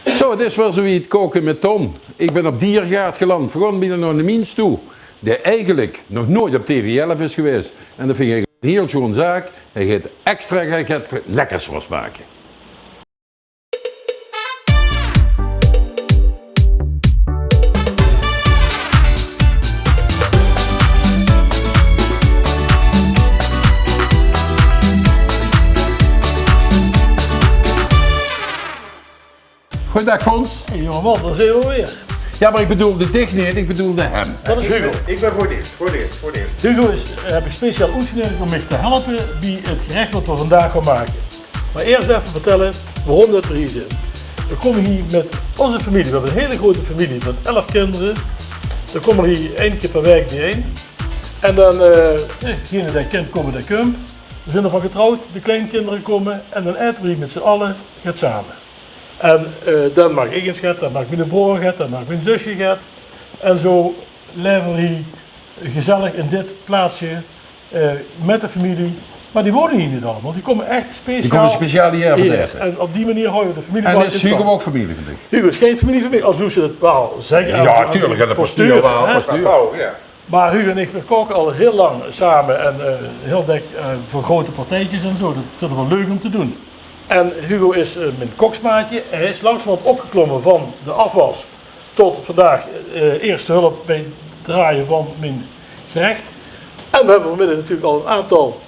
Zo, het is wel zoiets koken met Tom. Ik ben op Diergaard geland, gewoon binnen naar de Miens toe. Die eigenlijk nog nooit op TV11 is geweest. En dat vind ik een heel schoon zaak. Hij gaat extra lekkers was maken. Goedendag Fons. Hey, jongeman, daar zijn we weer. Ja, maar ik bedoelde dich niet, ik bedoelde hem. Dat is Hugo. Ik ben voor het eerst. Hugo heb ik speciaal uitgenodigd om mij te helpen bij het gerecht wat we vandaag gaan maken. Maar eerst even vertellen waarom dat we hier zijn. We komen hier met onze familie. We hebben een hele grote familie met 11 kinderen. Dan komen we hier 1 keer per week bijeen. En dan, degene die kind komen, die komt. We zijn ervan getrouwd, de kleinkinderen komen en dan eten we hier met z'n allen, gaat samen. En dan mag ik een schat, dan mag mijn broer gaat, dan mag mijn zusje gaat. En zo leven we hier gezellig in dit plaatsje met de familie. Maar die wonen hier niet allemaal, die komen echt speciaal. Die komen speciaal hier verdedigen. En op die manier houden we de familie. En is Hugo ook familie, vind ik? Hugo is geen familie van mij, al zo ze het wel zeggen. Ja, tuurlijk, en de postuur wel. Ja. Maar Hugo en ik we koken al heel lang samen en heel dik voor grote partijtjes en zo. Dat vinden we wel leuk om te doen. En Hugo is mijn koksmaatje. Hij is langzamerhand opgeklommen van de afwas tot vandaag eerste hulp bij het draaien van mijn gerecht. En we hebben vanmiddag natuurlijk al een aantal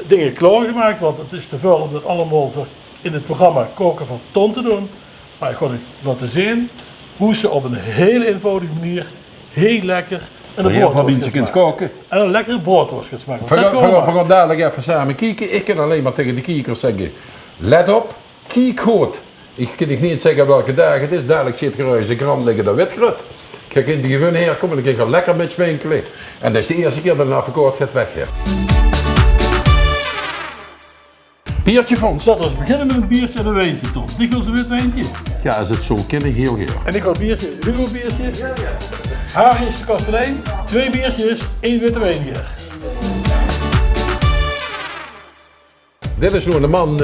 dingen klaargemaakt, want het is te veel om dat allemaal in het programma Koken van Ton te doen. Maar ik ga u laten zien hoe ze op een hele eenvoudige manier heel lekker en een broodworst gaat maken. Koken. En een lekkere broodworst gaat maken. We gaan dadelijk even samen kijken. Ik kan alleen maar tegen de kijkers zeggen, let op, kijk goed. Ik kan niet zeggen welke dagen het is, dadelijk zit geruis een gram liggen dat witgrut. Ik ga in die gewone herkomen en ik ga lekker met winkelen. En dat is de eerste keer dat een advocaat gaat weg. Biertje Fons. Laten we beginnen met een biertje en een wijntje, Tom. Wie wil ze wit wijntje? Ja, als het zo ken ik heel graag. En ik ga een biertje, Hugo een biertje. Harry is de kastelein, 2 biertjes, 1 witte wijnbier. Dit is nog een man,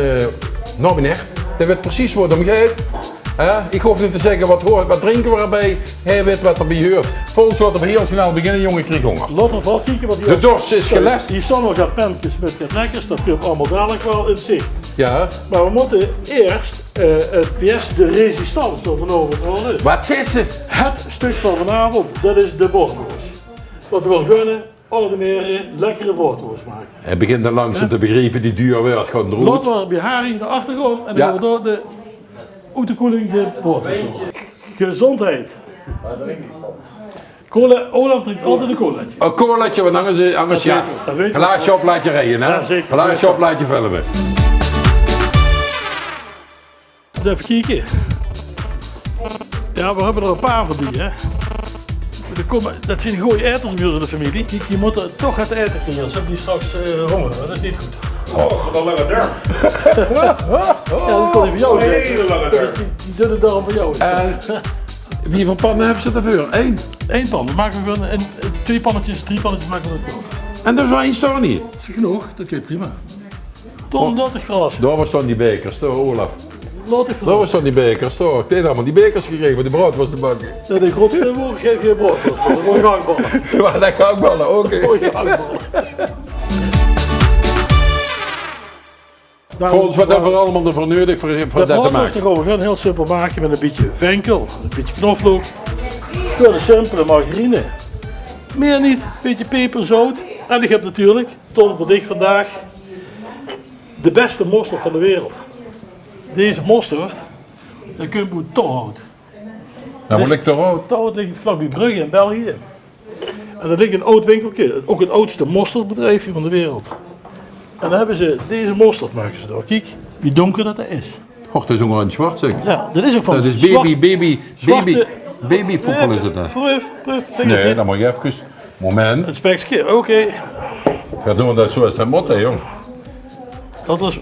nou meneer, die weet precies wat hem gaat. Ik hoef niet te zeggen wat drinken we erbij, hij weet wat er bij hoort. Volgens laten we heel snel beginnen, jongen, ik krijg honger. Laten we wel kijken wat hier... De dorst is gelest. Hier staan nog wat pentjes met wat lekkers, dat komt allemaal dadelijk wel in zicht. Ja. Maar we moeten eerst het pièce de résistance van vanavond. Wat is het? Het stuk van vanavond, dat is de bordworst. Wat we willen gunnen, ordinaire, lekkere bordworst maken. Hij begint dan langzaam te begrijpen, die duur wordt gewoon droog. Laten we bij Harry naar achter gaan en dan gaan we door de autokoeling de bordworst maken. Gezondheid. Cola, Olaf drinkt altijd een colaatje. Een colaatje, want anders ja. Glaasje op laat je rijden, hè? Ja, zeker. Glaasje op laat je filmen. Dus even kijken. Ja, we hebben er een paar van die, hè. Dat zijn goede eters bij ons in de familie. Kijk, je moet er toch het eten krijgen, anders heb je straks honger. Dat is niet goed. Oh, wat een lange darm. Ja, dat kon even jou Een zeggen. hele lange darm. Die dunne darm van jou. Wie van pannen hebben ze ervoor? 1. 1 pan, dan maken we gewoon 2 pannetjes, 3 pannetjes maken we dat ook. En dat is wel 1 staan niet. Dat is genoeg, dat kun je prima. Tom, laat ik verrassen. Daar was dan die bekers, toch Olaf? Laat ik Daar verrassen. was dan die bekers, toch? Ik heb allemaal die bekers gekregen, maar die brood was te bakken. Ja, de grootste woord geeft geen broodworst, maar dat wordt gangballen. Maar dat kan ook wel, oké. Volgens wat hebben we allemaal ervoor nodig voor dat te broodworst maken? gaan we gewoon heel simpel maken met een beetje venkel, een beetje knoflook, hele simpele margarine. Meer niet, een beetje peper, zout. En ik heb natuurlijk, Ton voor dich vandaag, de beste mosterd van de wereld. Deze mosterd, dat kun je met Torhout. Nou, wat ligt er rood? Torhout ligt vlakbij Brugge in België. En dat ligt een oud winkeltje, ook het oudste mosterdbedrijfje van de wereld. En dan hebben ze deze mosterd maken ze door. Kijk, wie donker dat is. Och, dat is ook wel een zwart zeg. Ja, dat is ook van Dat is babyvoedsel is het hè? Nee, dan moet je even, moment. Een spekje, oké. Verdoen dat zoals dat moet hè jong. Dat is,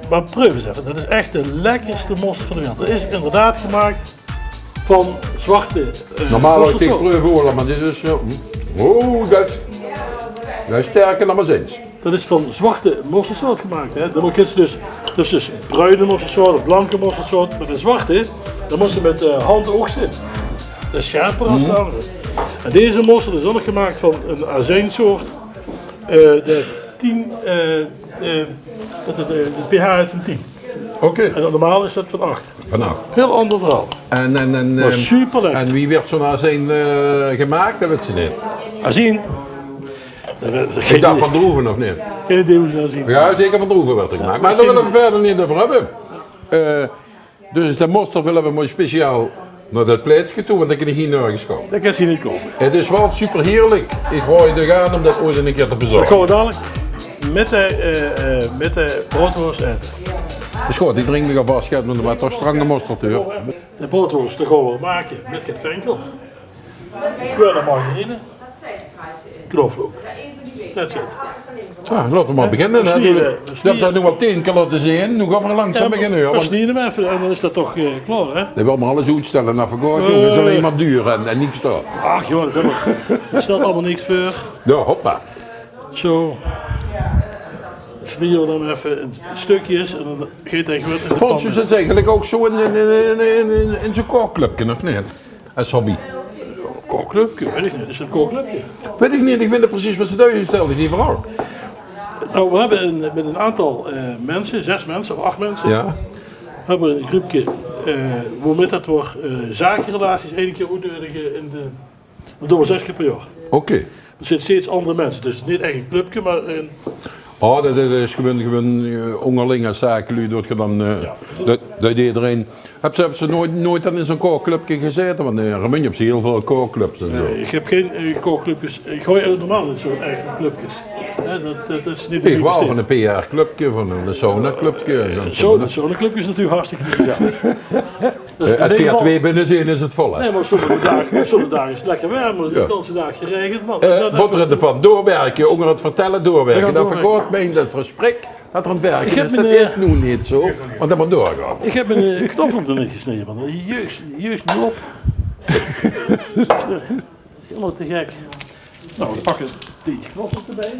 maar proef eens even, dat is echt de lekkerste mosterd van de wereld. Dat is inderdaad gemaakt van zwarte Normaal had ik mosterdsoort. tegen proeven, maar dit is zo. Oh, dat is sterker dan maar zins. Dat is van zwarte mosterdsoort gemaakt. Hè. Dan moet je dus bruine mosterdsoort of blanke mosterdsoort. Maar de zwarte, Dan moest je met de hand oogsten. Dat is scherper als de andere. En deze mossel is ook nog gemaakt van een azijnsoort. De pH uit een 10. Oké. En normaal is dat van 8. Vanaf. Heel ander verhaal. Maar super lekker. En wie werd zo'n azijn gemaakt? Dat weet ze niet. Azijn. Ik dacht van Droeven of niet? Geen idee hoe ze dat zien. Ja, zeker van Droeven werd er gemaakt. Maar daar willen we verder niet over hebben. Dus de monster willen we mooi speciaal naar dat plaatsje toe, want dat kan ik hier nergens komen. Dat kan je niet kopen. Het is wel super heerlijk. Ik hoor je er gaan om dat ooit een keer te Dat bezorgen. gaan we dadelijk met de broodworst eten. Is goed, ik drink nog alvast, gaat met wat toch strange mosterdeur. De broodworst dat gaan we maken met het venkel. Gewone margarine. Knoflook. That's it. Zo, laten we maar beginnen. Hè. Dat hebben we nu al 10 keer laten zien. Nu gaan we langzaam beginnen. We Want snijden hem even en dan is dat toch klaar, hè? we willen alles uitstellen naar verkoop. Het is alleen maar duur en niks daar. Ach joh, dat stelt allemaal niks voor. Ja, hoppa. Zo. Dan snijden we dan even in stukjes en dan geet hij gewoon in de Volgens pan. is het eigenlijk ook zo in zo'n kookclubje, of niet? Als hobby. Kookclubje, weet ik niet. Is het een kookclubje? Weet ik niet, ik weet het precies wat ze duizend stellen, die vrouw. Nou, we hebben met een aantal mensen, 6 mensen of 8 mensen, Ja. hebben we een groepje waarmee dat we zakenrelaties 1 keer uitnodigen in de. Dat doen we 6 keer per jaar. Oké. Er zitten steeds andere mensen, dus niet echt een clubje, maar Oh, dat is gewoon onderlinge zaken, jullie doet je dan, dat iedereen. Heb ze nooit dan in zo'n kookclubje gezeten? Want Ramunje hebt ze heel veel kookclubs en zo. ik heb geen kookclubjes. Ik gooi normaal niet zo'n eigen clubjes. Dat is niet Ik wou van een PR-clubje, van een sauna-clubje. Zo'n clubje is natuurlijk hartstikke gezellig. Dus in Als ieder via geval- 2 binnen zijn is het vol, hè? Nee, maar sommige dagen is het lekker warm, maar de ganse dag geregend. Man. Botter in de pan doorwerken, onder het vertellen doorwerken. We gaan Dat doorwerken. verkort mij dat gesprek dat er aan het werken Ik heb is. Dat een, is nu niet zo, want dat moet doorgaan. Ik heb een knoflook er niet gesneden, man. Jeugd me op. Helemaal te gek. Nou, we pakken een tientje knoflook erbij.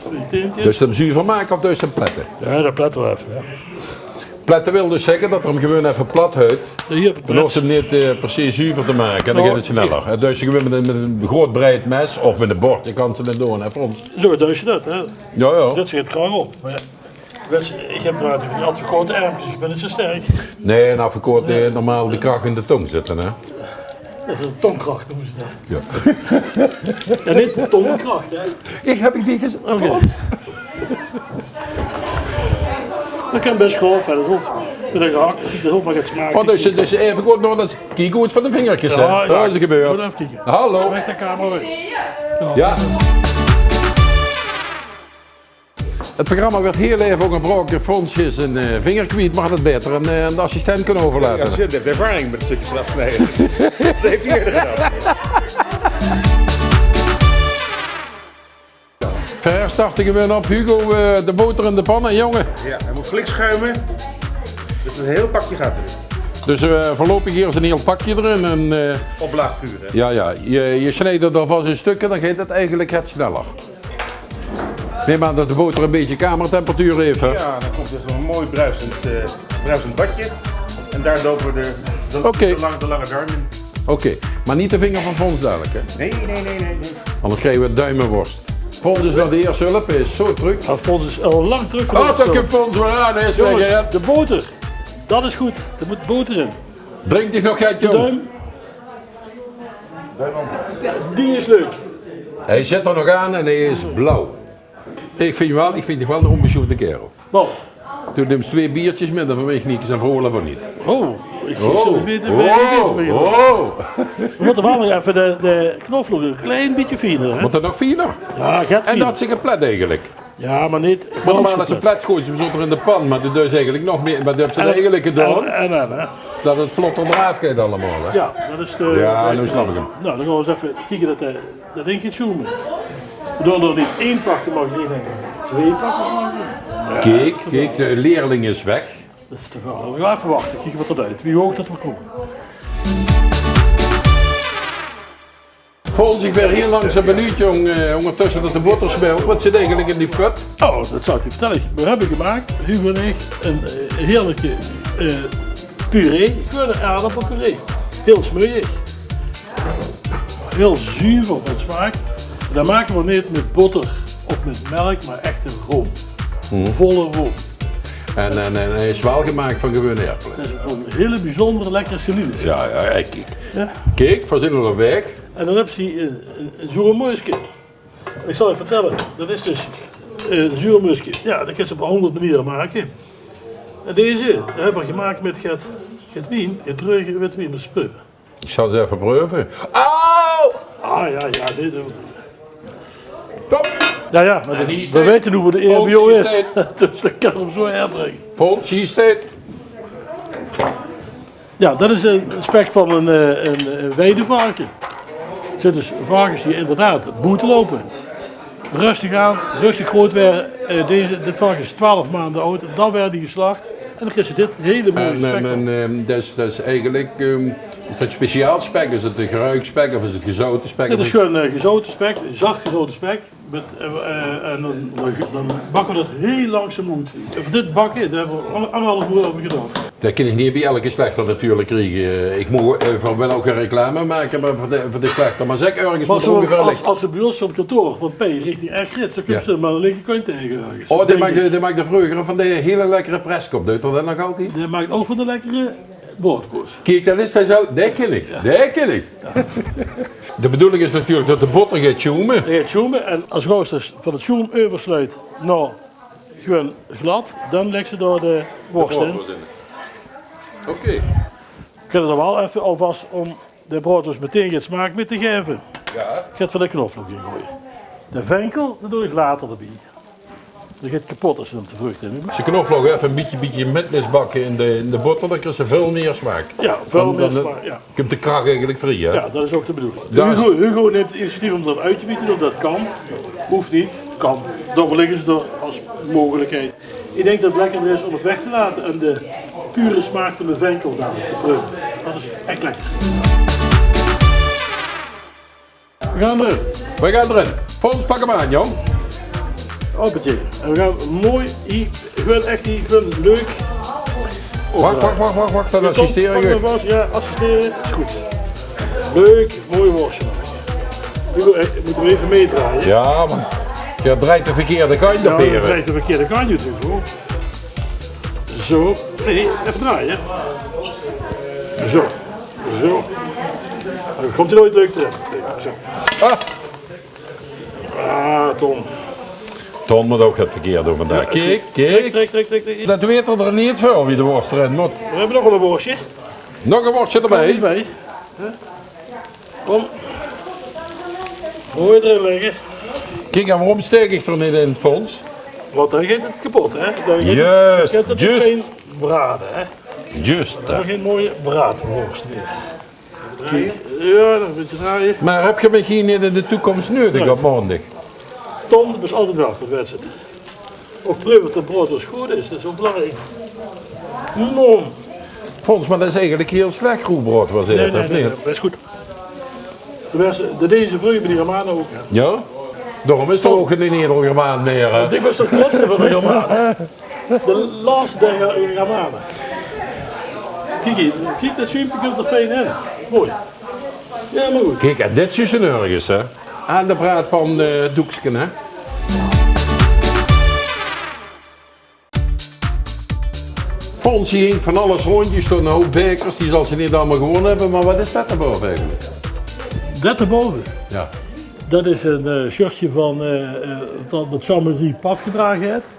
2 tintjes. Dus hem zuiver maken of dus hem pletten? Ja, dat platten we even. Ja. Pletten wil dus zeggen dat er hem gewoon even plat houdt. Hier op het Dan hoeft ze hem niet precies zuiver te maken en dan gaat het sneller. Dus je gewoon met een groot breed mes of met een bord, je kan ze niet doen, hè, voor ons. Zo duis je dat, hè. Ja, ja. Dat zit graag op. Maar ja, ik heb natuurlijk niet altijd grote armpjes, dus ik ben niet zo sterk. Nee, nou verkoort normaal de kracht in de tong zitten, hè. Dat is een tongkracht noemen ze dat. Ja. Ja, niet tongkracht, hè. Ik heb niet gezegd. Oké. Dat kan best grof, hè. Dat hoeft met een gehakt, dat hoeft maar het smaken. Oh, dus even goed nog eens kijk goed van de vingertjes, hè. Ja, Dat is er gebeurd. Moet even kijken. Hallo. Weg de camera weg. Ja. Het programma werd heel even ook gebroken. Fronsjes en vingerkwiet mag het beter en de assistent kunnen overlaten. Ja, zit, heeft ervaring met stukjes afsnijden. Dat heeft hij eerder gedaan. Ver starten we weer op Hugo, de boter in de pannen, jongen. Ja, hij moet flink schuimen. Dus een heel pakje gaat erin. Dus voorlopig hier is een heel pakje erin. En, Op laag vuur, hè. ja, je snijdt het alvast in stukken, dan gaat het eigenlijk het sneller. Neem aan dat de boter een beetje kamertemperatuur heeft, hè? Ja, dan komt er zo'n mooi bruisend badje. En daar dopen we Oké. de lange darm in. Oké, maar niet de vinger van Fons dadelijk, hè? Nee. Anders krijgen we duimenworst. Fons is wel de eerste hulp, is zo druk. Alfons is al lang terug. Oh, dat komt Fons weer aan, is weg, hè? Jongens, de boter. Dat is goed. Er moet boter in. Drink dich nog, Gert, De jong. duim. Die is leuk. Hij zit er nog aan en hij is blauw. Ik vind je wel een onbeschoefde kerel. Wat? Toen neemt 2 biertjes met, dan vanwege niks en vrolijk van niet. Oh, ik zou het weten waar je bezig bent. We moeten wel nog even de knoflook een klein beetje finer, hè? Moet er nog finer? Ja, gaat En finer. dat is een plet eigenlijk. Ja, maar niet. Maar normaal als een plet gooit ze hem zo in de pan, maar dat doet eigenlijk nog meer. Maar dat hebben ze eigenlijk gedaan, hè? dat het vlotter eraf gaat allemaal. Hè? Ja, dat is de... Ja, nu snap ik hem. Nou, dan gaan we eens even kijken dat ding gaat zoomen. We doen er niet 1 pakje margarine in, 2 pakjes margarine. Kijk, de leerling is weg. Dat is te veel. We gaan even wachten, kijken wat eruit. Wie hoog dat we komen. Volgens ik weer heel langzaam benieuwd, jong, ondertussen dat de boter smelt. Wat zit eigenlijk in die put? Oh, dat zou ik je vertellen. We hebben gemaakt, Hugo en ik, een heerlijke puree, gewoon een aardappelpuree. Heel smeuïg. Heel zuiver van smaak. Dat maken we niet met boter of met melk, maar echte room. Volle room. En hij is wel gemaakt van gewone appelen. Dat is gewoon een hele bijzondere lekkere salines. Ja, kijk. Ja. Kijk, we zitten op weg. En dan heb je zo'n muisje. Ik zal je vertellen, dat is dus een zure muisje. Ja, dat kun je op 100 manieren maken. En deze hebben we gemaakt met het wien, het brugge, wit wien met spuven. Ik zal het even proeven. Auw! Ah ja, dit doen we. Top! Ja, maar we weten hoe de EHBO is. Dus dat kan hem zo herbrengen. Volgens hier staat. Ja, dat is een spek van een weidevarken. Het zijn dus varkens die inderdaad boete lopen. Rustig aan, rustig groot werden. Dit varken is 12 maanden oud, dan werd die geslacht. En dan krijg je dit hele mooie spek van. Dat is eigenlijk het speciaal spek. Is het een geruikspek of is het gezouten spek? Dit is gewoon gezouten spek, zacht gezouten spek. En dan bakken we dat heel langzaam. Voor dit bakken, daar hebben we 1,5 uur over gedaan. Dat kan ik niet bij elke slechter natuurlijk krijgen. Ik moet wel ook een reclame maken voor de slechter. Maar zeg ergens moet ongeveer liggen. Als ze bij ons van het kantoor van P richting Ergrit, dan kun je maar aan de linkerkant tegen ergens. Oh, die maakt de vroeger van de hele lekkere preskop. Doet dat nog altijd? Die maakt ook van de lekkere broodkoos. Kijk, dat is dat zelf. Dat ken ik. Dat ken ik. De bedoeling is natuurlijk dat de boter gaat tjoemen. Dat gaat tjoemen en als roosters van het tjoem oversluit nou gewoon glad, dan leg ze door de worst in. Oké. We kunnen er wel even alvast om de broodkoos meteen geen smaak mee te geven. Ja. Ik ga het van de knoflook in gooien. De venkel, dat doe ik later erbij. Dat gaat kapot als je hem te vrucht in doet. Als je knoflook even een beetje metnis bakken in de boter, dan krijg je veel meer smaak. Ja, veel meer Dan smaak, ja. Je kunt de kraag eigenlijk vrij, hè? Ja, dat is ook de bedoeling. Daar is- Hugo neemt het initiatief om dat uit te bieden, dat kan. Hoeft niet, kan. Dan overleggen ze er als mogelijkheid. Ik denk dat het lekkerder is om het weg te laten en de pure smaak van de venkel dadelijk te proeven. Dat is echt lekker. We gaan erin. We gaan erin. Volgens pak hem aan, jong. Hoppatje. En we gaan mooi, gewoon echt gewoon leuk. Wacht, dan assisteren je. Ja, assisteren is goed. Leuk, mooi worstje maken. Hugo, moeten we even meedraaien. Ja, maar je draait de verkeerde kant Ja, op dan hier. draait de verkeerde kant natuurlijk hoor. Zo. Nee, even draaien. Zo. Zo. Dan komt hij nooit leuk erin. Zo. Ah, Tom. Ton moet ook het verkeerd doen vandaag. Kijk. Trek. Dat weet er niet veel wie de worst erin moet. We hebben nog wel een worstje. Nog een worstje Kom erbij. eens bij. Kom. Mooi erin leggen. Kijk, en waarom steek ik er niet in het fonds? Want dan gaat het kapot, hè? Dan Juist, gaat het juist. geen braden, hè? Juist. Dan geen mooie braadworst meer. Kijk, ja, dan moet je draaien. Maar heb je misschien niet in de toekomst nodig Nee. op maandag? Tom, dat is altijd welkom, wedstrijd. Ook proeven dat het brood dus goed is, dat is ook belangrijk. Mom. Volgens mij dat is eigenlijk heel slecht groenbrood was het, of niet? dat is goed. Deze vruchten bij die Romanen ook. Hè. Ja? Daarom is er ook geen Nedergermaan meer. Hè? Dit was toch de laatste van de Romanen? De laatste der Romanen. Kijk hier, kijk dat schuimpje komt er fijn in. Mooi. Ja, maar goed. Kijk, en dit is een ergens, hè? Aan de braadpan doeksken, hè? Fons hier hing van alles rondjes, stonden een hoop bekers, die zal ze niet allemaal gewonnen hebben, maar wat is dat erboven eigenlijk? Dat erboven. Ja. Dat is een shirtje van dat Jean-Marie Paf gedragen heeft.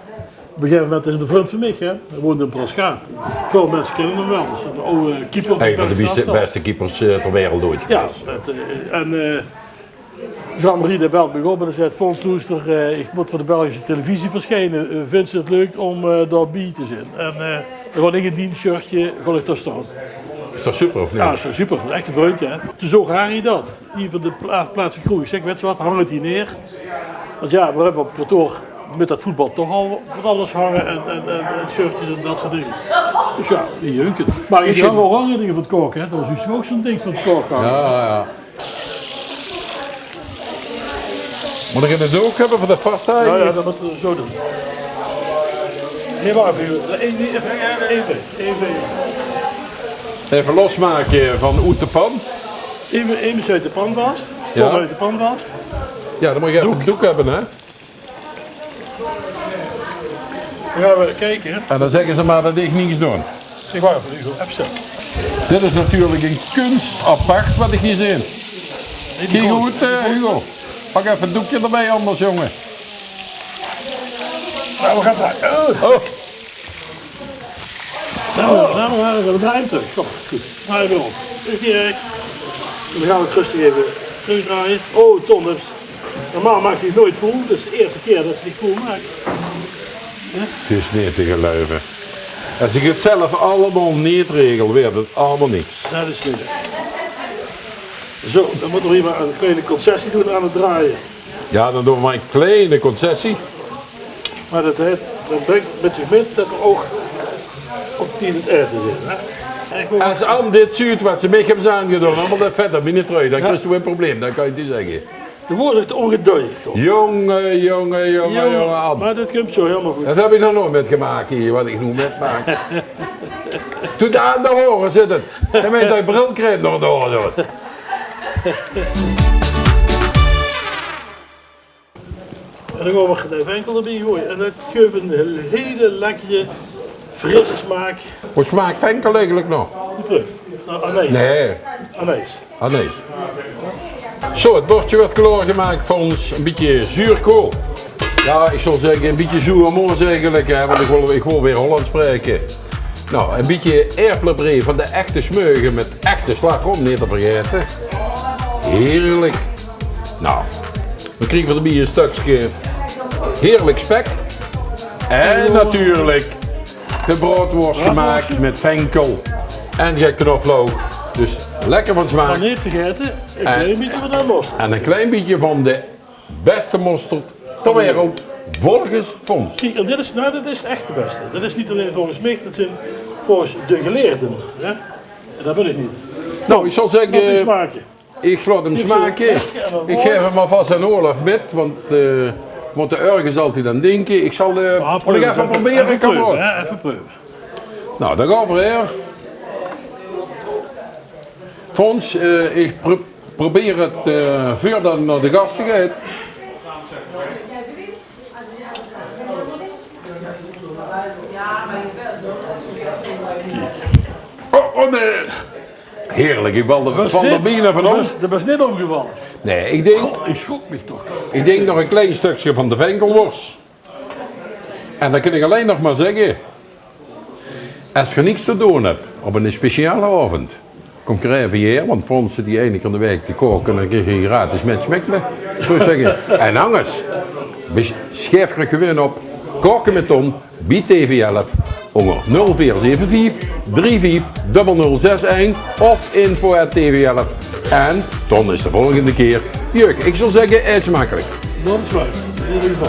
Op een gegeven moment is het een vriend van mij, hè. Hij woont in Proschaat. Veel mensen kennen hem wel. Dat is een oude keeper van Een van de Belgische beste keepers ter wereld ooit Ja, geweest. Jean-Marie de belt me op en zei: Fons Loester, ik moet voor de Belgische televisie verschijnen. Vindt ze het leuk om daarbij te zijn? En dan ga ik in die shirtje ga ik daar staan. Is dat super of niet? Ja, dat is super. Echt een vriendje. Hè? Toen zag Harry dat. Hier van de plaatselijke groei. Ik zeg, weet je wat, hang het hier neer. Want ja, we hebben op het kantoor met dat voetbal toch al van alles hangen en shirtjes en dat soort dingen. Dus ja, die junken. Maar je hangen ook andere dingen van het koken, hè. Dat was ook zo'n ding van het koken. Ja. Moet ik het ook hebben voor de vasthouding? Ja, dat moeten we zo doen. Nee, wacht even. Even. Even losmaken van uit de pan. Even uit de pan vast. Ja. Tom uit de pan vast. Ja, dan moet je even een doek hebben, hè. Dan gaan we kijken. En dan zeggen ze maar dat ik niets doe. Zeg maar even, Hugo. Even stil. Dit is natuurlijk een kunst apart wat ik hier zie. Kijk goed, Hugo. Pak even een doekje erbij anders, jongen. Nou, we gaan draaien. Oh. Nou, we draaien hem terug. Kom, is goed. Draai weer om. Terug hierheen. En dan gaan we het rustig even terugdraaien. Oh, Tom, normaal maakt ze zich nooit vol. Dat is de eerste keer dat ze zich vol maakt. Het is niet te geloven. Als ik het zelf allemaal niet regel, werd het allemaal niks. Dat is moeilijk. Zo, dan moeten we hier maar een kleine concessie doen aan het draaien. Ja, dan doen we maar een kleine concessie. Maar dat brengt met zich mee dat er ook op 10 het eten zit. Hè? En gewoon- Als Anne dit ziet wat ze mij hebben aangedaan, allemaal dat vet dat binnen trui, dan krijg je een probleem, dan kan je het niet zeggen. De woord is ongeduldig, toch? Jongen, Anne. Maar dat komt zo helemaal goed. Dat heb ik nog nooit metgemaakt hier, wat ik nu metmaak. Doe het aan de oren zitten. En met dat brilcream nog door doet. En dan gaan we de venkel erbij gooien. En dat geeft een hele lekkere, frisse smaak. Hoe smaakt venkel eigenlijk nog? Terug. Nou, anijs. Nee, Anijs. nee. Zo, het bordje werd klaargemaakt voor ons een beetje zuurkool. Ja, ik zal zeggen een beetje zoermoos eigenlijk, hè, want ik wil weer Hollands spreken. Nou, een beetje airplebree van de echte smeugen met echte slagroom, niet te vergeten. Heerlijk. Nou, dan krijgen we erbij een stukje heerlijk spek. En natuurlijk de broodworst gemaakt met venkel en knoflook. Dus lekker van smaak. Maar niet vergeten, een klein beetje van dat mosterd. En een klein beetje van de beste mosterd ter wereld, volgens Fons. Kijk, en dit is echt de beste. Dat is niet alleen volgens mij, dat zijn volgens de geleerden. Hè? En dat ben ik niet. Nou, ik zal Wat is zeggen, smaken? ik laat hem smaken. Ik geef hem alvast aan Olaf met, want de ergens altijd aan denken. Ik zal nog even proberen, Even kamerad. proeven, hè? Even proeven. Nou, dan gaan we weer. Fons, ik probeer het vuur dan naar de gasten gaat. Oh nee. Heerlijk, ik wilde van de bienen van ons. Dat was net opgevallen. Nee, Ik schrok me toch. ik denk nog een klein stukje van de venkelworst. En dan kan ik alleen nog maar zeggen. Als je niks te doen hebt op een speciale avond, kom ik er even hier, want voor ons die ene keer in de week te koken en dan krijg je gratis met smekkelen. Zo zeggen. En anders, schrijf je gewoon op koken met Ton, bij TV11, onder 0475 350061 of info@tv11. En Ton is de volgende keer. Juk, ik zal zeggen, eet smakelijk. Dat is waar. In ieder geval.